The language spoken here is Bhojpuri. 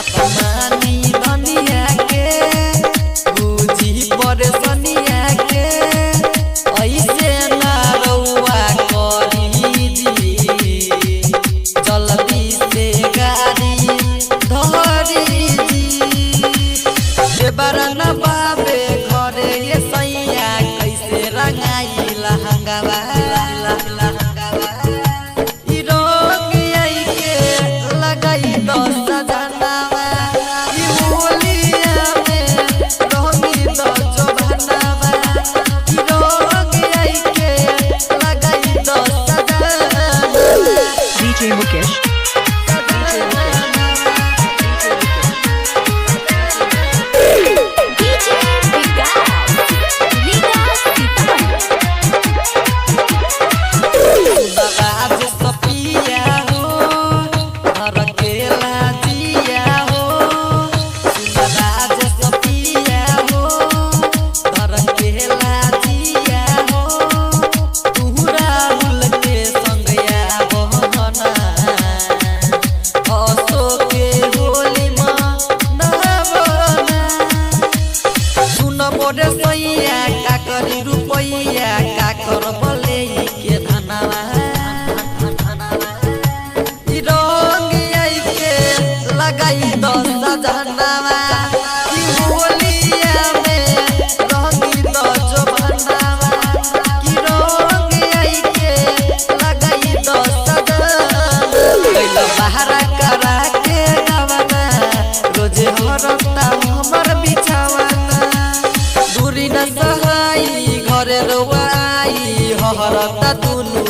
मानी धनिया के बुझी परेशानिया के ऐसे ना रउआ करी जी जल्दी से गाड़ी धरी जी बरना बाबे घरे ये सैया कैसे रंगाई लहंगावा DJ Mukesh. मोरे सैया का करी रुपैया का कर बले के धनवा ई रंग आई के लगाई 10 सजनवा ई होलिया में रंगी 10 जवनवा ई रंग आई के लगाई 10 सजनवा कैला बाहर करा के गवना रोज हरता हमर बिछावना दूरी न सहाई घरे रोवाई हरता दुनु